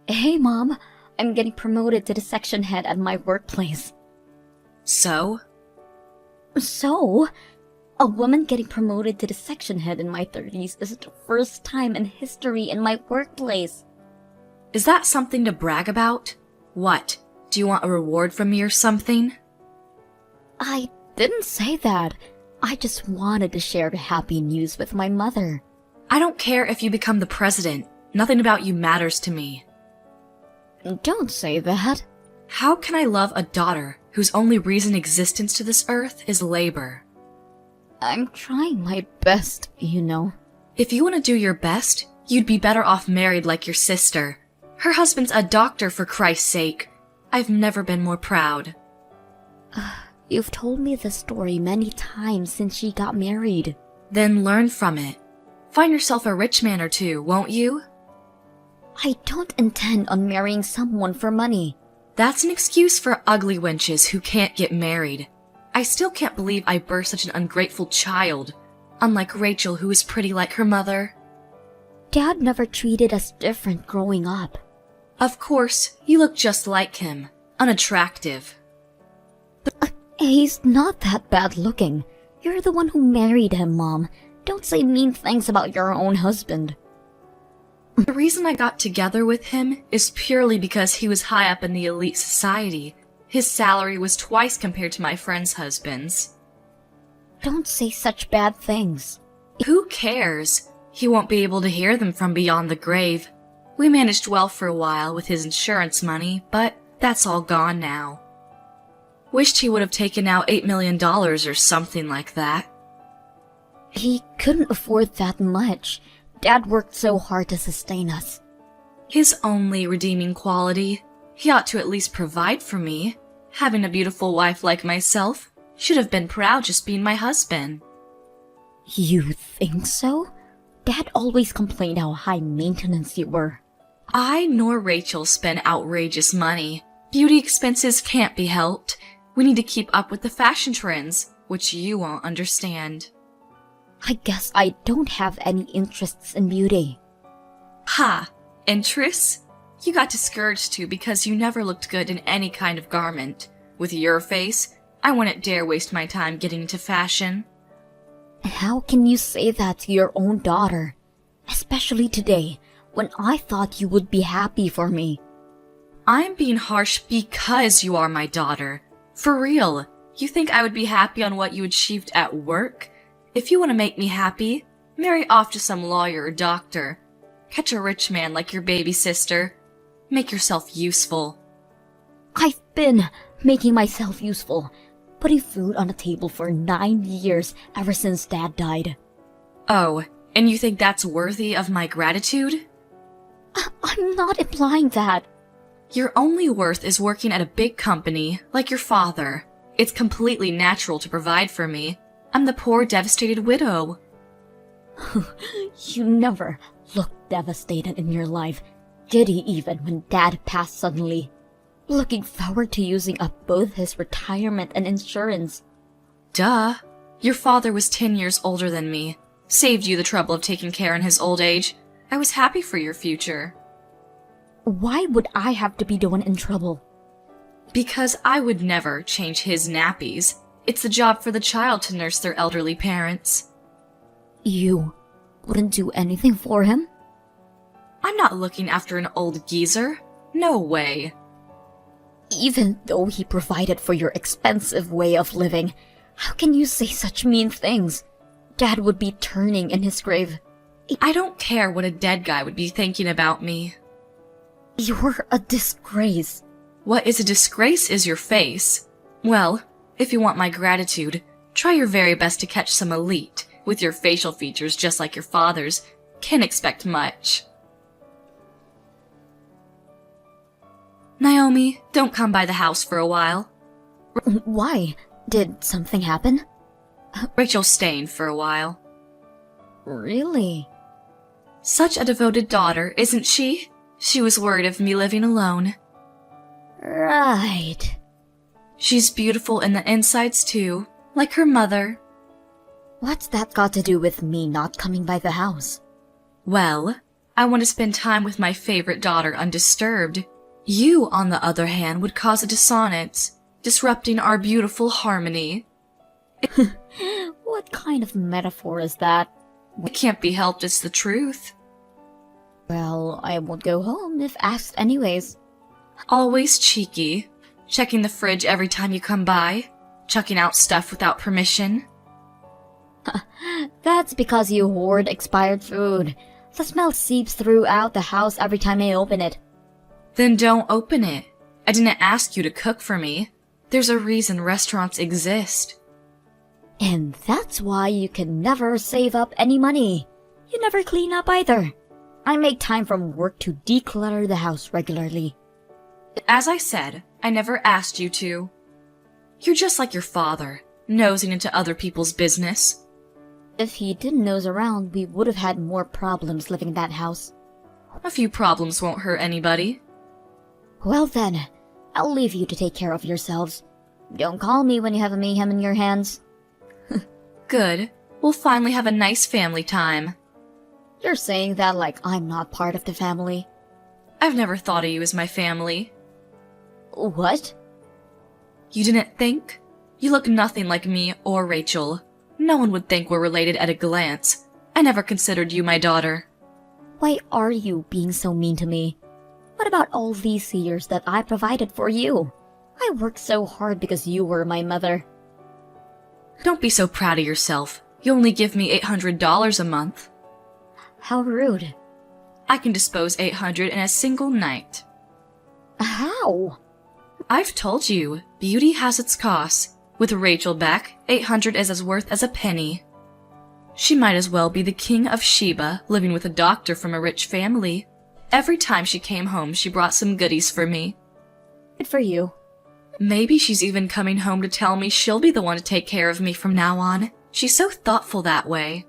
Hey, Mom. I'm getting promoted to the section head at my workplace. So? So, a woman getting promoted to the section head in my 30s is the first time in history in my workplace. Is that something to brag about? What? Do you want a reward from me or something? I didn't say that. I just wanted to share the happy news with my mother. I don't care if you become the president. Nothing about you matters to me. Don't say that. How can I love a daughter whose only reason existence to this earth is labor? I'm trying my best, you know. If you want to do your best, you'd be better off married like your sister. Her husband's a doctor, for Christ's sake. I've never been more proud. You've told me this story many times since she got married. Then learn from it. Find yourself a rich man or two, won't you? I don't intend on marrying someone for money. That's an excuse for ugly wenches who can't get married. I still can't believe I birthed such an ungrateful child, unlike Rachel, who is pretty like her mother. Dad never treated us different growing up. Of course, you look just like him. Unattractive. He's not that bad looking. You're the one who married him, Mom. Don't say mean things about your own husband. The reason I got together with him is purely because he was high up in the elite society. His salary was twice compared to my friends' husbands. Don't say such bad things. Who cares? He won't be able to hear them from beyond the grave. We managed well for a while with his insurance money, but that's all gone now. Wished he would have taken out $8 million or something like that. He couldn't afford that much. Dad worked so hard to sustain us. His only redeeming quality, he ought to at least provide for me. Having a beautiful wife like myself, should have been proud just being my husband. You think so? Dad always complained how high maintenance you were. I nor Rachel spend outrageous money. Beauty expenses can't be helped. We need to keep up with the fashion trends, which you won't understand. I guess I don't have any interests in beauty. Ha! Interests? You got discouraged too because you never looked good in any kind of garment. With your face, I wouldn't dare waste my time getting into fashion. How can you say that to your own daughter? Especially today, when I thought you would be happy for me. I'm being harsh because you are my daughter. For real, you think I would be happy on what you achieved at work? If you want to make me happy, marry off to some lawyer or doctor. Catch a rich man like your baby sister. Make yourself useful. I've been making myself useful, putting food on the table for 9 years ever since Dad died. Oh, and you think that's worthy of my gratitude? I'm not implying that. Your only worth is working at a big company, like your father. It's completely natural to provide for me. I'm the poor, devastated widow. You never looked devastated in your life, giddy even when Dad passed suddenly, looking forward to using up both his retirement and insurance. Duh. Your father was 10 years older than me. Saved you the trouble of taking care in his old age. I was happy for your future. Why would I have to be the one in trouble? Because I would never change his nappies. It's the job for the child to nurse their elderly parents. You wouldn't do anything for him? I'm not looking after an old geezer. No way. Even though he provided for your expensive way of living, how can you say such mean things? Dad would be turning in his grave. I don't care what a dead guy would be thinking about me. You're a disgrace. What is a disgrace is your face. Well, if you want my gratitude, try your very best to catch some elite. With your facial features just like your father's, can't expect much. Naomi, don't come by the house for a while. Why? Did something happen? Rachel's staying for a while. Really? Such a devoted daughter, isn't she? She was worried of me living alone. Right. She's beautiful in the insides too, like her mother. What's that got to do with me not coming by the house? Well, I want to spend time with my favorite daughter undisturbed. You, on the other hand, would cause a dissonance, disrupting our beautiful harmony. What kind of metaphor is that? It can't be helped, it's the truth. Well, I won't go home if asked anyways. Always cheeky, checking the fridge every time you come by, chucking out stuff without permission. That's because you hoard expired food. The smell seeps throughout the house every time I open it. Then don't open it. I didn't ask you to cook for me. There's a reason restaurants exist. And that's why you can never save up any money. You never clean up either. I make time from work to declutter the house regularly. As I said, I never asked you to. You're just like your father, nosing into other people's business. If he didn't nose around, we would have had more problems living in that house. A few problems won't hurt anybody. Well then, I'll leave you to take care of yourselves. Don't call me when you have a mayhem in your hands. Good. We'll finally have a nice family time. You're saying that like I'm not part of the family. I've never thought of you as my family. What? You didn't think? You look nothing like me or Rachel. No one would think we're related at a glance. I never considered you my daughter. Why are you being so mean to me? What about all these years that I provided for you? I worked so hard because you were my mother. Don't be so proud of yourself. You only give me $800 a month. How rude. I can dispose $800 in a single night. How? I've told you, beauty has its costs. With Rachel back, $800 is as worth as a penny. She might as well be the king of Sheba, living with a doctor from a rich family. Every time she came home, she brought some goodies for me. Good for you. Maybe she's even coming home to tell me she'll be the one to take care of me from now on. She's so thoughtful that way.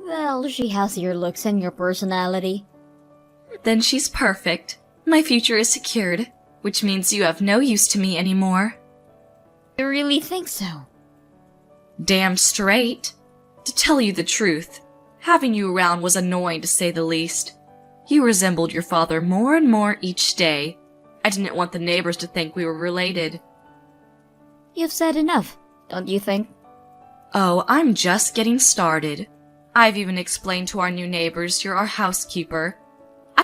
Well, she has your looks and your personality. Then she's perfect. My future is secured, which means you have no use to me anymore. You really think so? Damn straight. To tell you the truth, having you around was annoying to say the least. You resembled your father more and more each day. I didn't want the neighbors to think we were related. You've said enough, don't you think? Oh, I'm just getting started. I've even explained to our new neighbors you're our housekeeper.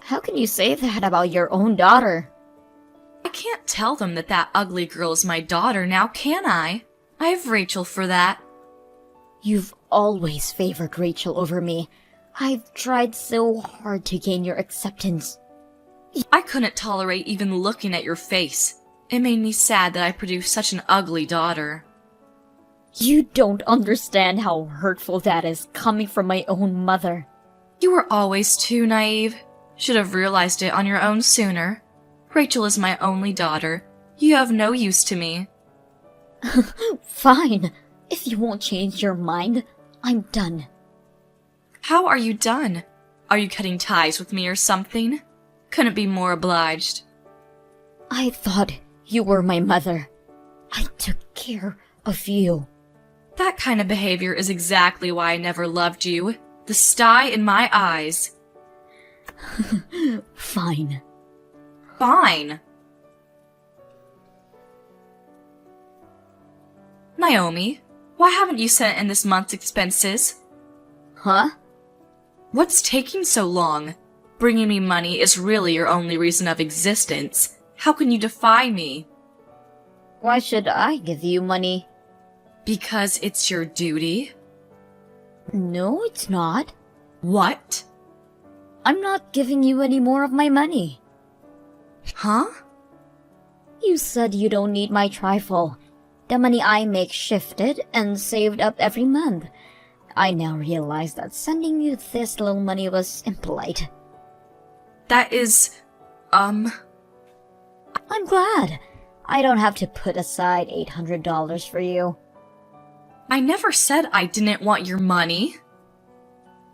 How can you say that about your own daughter? I can't tell them that that ugly girl is my daughter now, can I? I have Rachel for that. You've always favored Rachel over me. I've tried so hard to gain your acceptance. I couldn't tolerate even looking at your face. It made me sad that I produced such an ugly daughter. You don't understand how hurtful that is coming from my own mother. You were always too naive. Should have realized it on your own sooner. Rachel is my only daughter. You have no use to me. Fine. If you won't change your mind, I'm done. How are you done? Are you cutting ties with me or something? Couldn't be more obliged. I thought you were my mother. I took care of you. That kind of behavior is exactly why I never loved you. The sty in my eyes. Fine. Fine. Naomi, why haven't you sent in this month's expenses? Huh? What's taking so long? Bringing me money is really your only reason of existence. How can you defy me? Why should I give you money? Because it's your duty? No, it's not. What? I'm not giving you any more of my money. Huh? You said you don't need my trifle. The money I make shifted and saved up every month. I now realize that sending you this little money was impolite. That is... I'm glad. I don't have to put aside $800 for you. I never said I didn't want your money.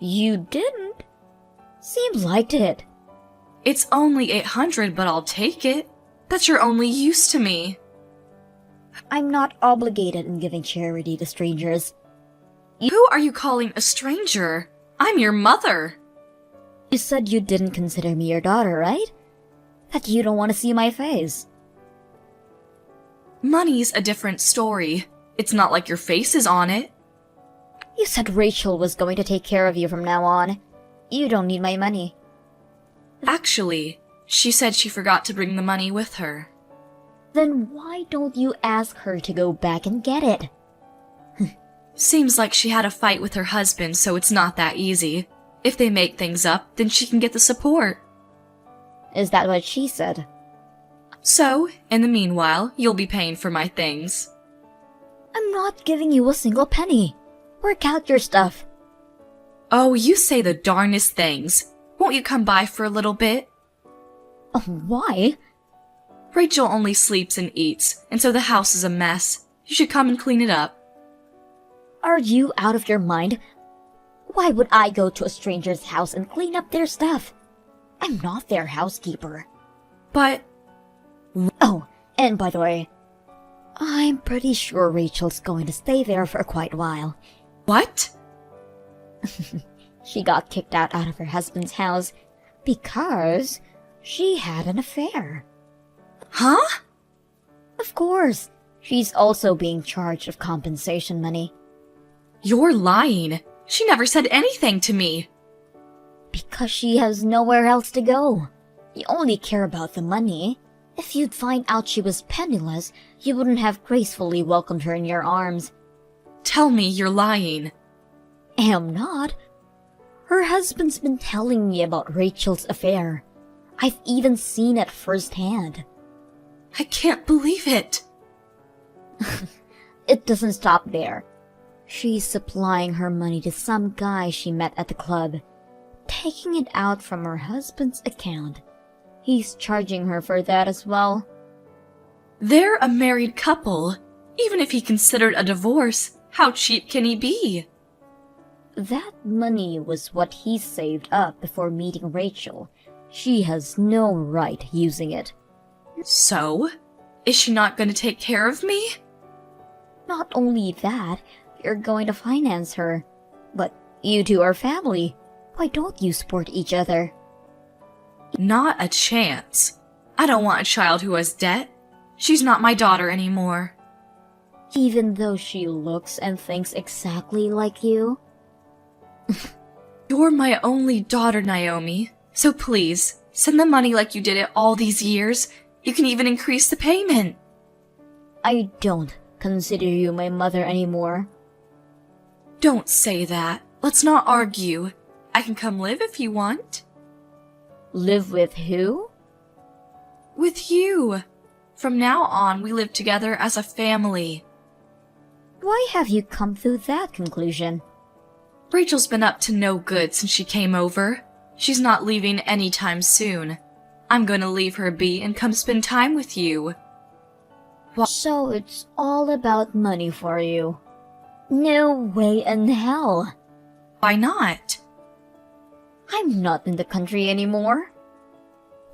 You didn't? Seems like it. It's only $800, but I'll take it. That's your only use to me. I'm not obligated in giving charity to strangers. Who are you calling a stranger? I'm your mother. You said you didn't consider me your daughter, right? That you don't want to see my face. Money's a different story. It's not like your face is on it. You said Rachel was going to take care of you from now on. You don't need my money. Actually, she said she forgot to bring the money with her. Then why don't you ask her to go back and get it? Seems like she had a fight with her husband, so it's not that easy. If they make things up, then she can get the support. Is that what she said? So, in the meanwhile, you'll be paying for my things. I'm not giving you a single penny. Work out your stuff. Oh, you say the darnest things. Won't you come by for a little bit? Oh, why? Rachel only sleeps and eats, and so the house is a mess. You should come and clean it up. Are you out of your mind? Why would I go to a stranger's house and clean up their stuff? I'm not their housekeeper. But Oh, and by the way, I'm pretty sure Rachel's going to stay there for quite a while. what? She got kicked out of her husband's house because she had an affair. Huh? Of course, she's also being charged of compensation money. You're lying. She never said anything to me. Because she has nowhere else to go. You only care about the money. If you'd find out she was penniless, you wouldn't have gracefully welcomed her in your arms. Tell me you're lying. Am not. Her husband's been telling me about Rachel's affair. I've even seen it firsthand. I can't believe it. It doesn't stop there. She's supplying her money to some guy she met at the club, taking it out from her husband's account. He's charging her for that as well. They're a married couple. Even if he considered a divorce, how cheap can he be? That money was what he saved up before meeting Rachel. She has no right using it. So? Is she not going to take care of me? Not only that, you're going to finance her. But you two are family. Why don't you support each other? Not a chance. I don't want a child who has debt. She's not my daughter anymore. Even though she looks and thinks exactly like you? You're my only daughter, Naomi. So please, send the money like you did it all these years. You can even increase the payment. I don't consider you my mother anymore. Don't say that. Let's not argue. I can come live if you want. Live with who? With you. From now on, we live together as a family. Why have you come through that conclusion? Rachel's been up to no good since she came over. She's not leaving anytime soon. I'm going to leave her be and come spend time with you. So it's all about money for you. No way in hell. Why not? I'm not in the country anymore.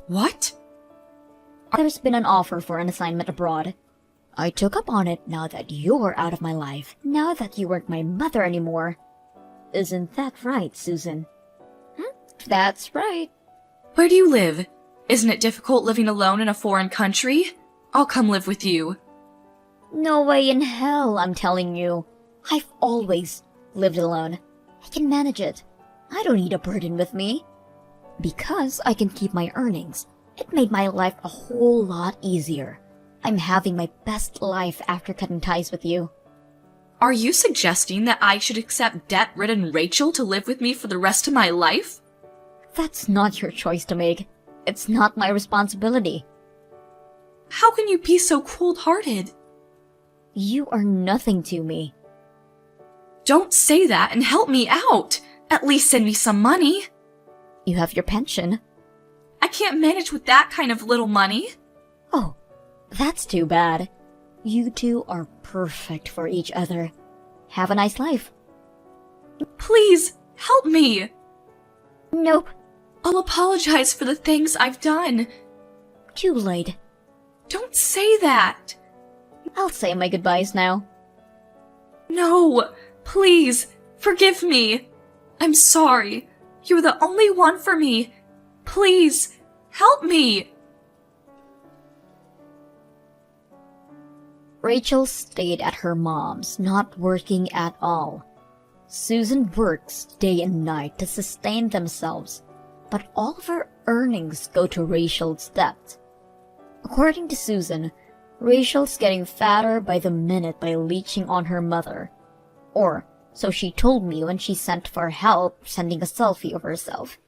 What? There's been an offer for an assignment abroad. I took up on it now that you're out of my life. Now that you weren't my mother anymore. Isn't that right, Susan? That's right. Where do you live? Isn't it difficult living alone in a foreign country? I'll come live with you. No way in hell, I'm telling you. I've always lived alone. I can manage it. I don't need a burden with me. Because I can keep my earnings, it made my life a whole lot easier. I'm having my best life after cutting ties with you. Are you suggesting that I should accept debt-ridden Rachel to live with me for the rest of my life? That's not your choice to make. It's not my responsibility. How can you be so cold-hearted? You are nothing to me. Don't say that and help me out. At least send me some money. You have your pension. I can't manage with that kind of little money. Oh, that's too bad. You two are perfect for each other. Have a nice life. Please, help me. Nope. I'll apologize for the things I've done. Too late. Don't say that. I'll say my goodbyes now. No, please, forgive me. I'm sorry. You're the only one for me. Please, help me. Rachel stayed at her mom's, not working at all. Susan works day and night to sustain themselves, but all of her earnings go to Rachel's debt. According to Susan, Rachel's getting fatter by the minute by leeching on her mother. Or, so she told me when she sent for help sending a selfie of herself.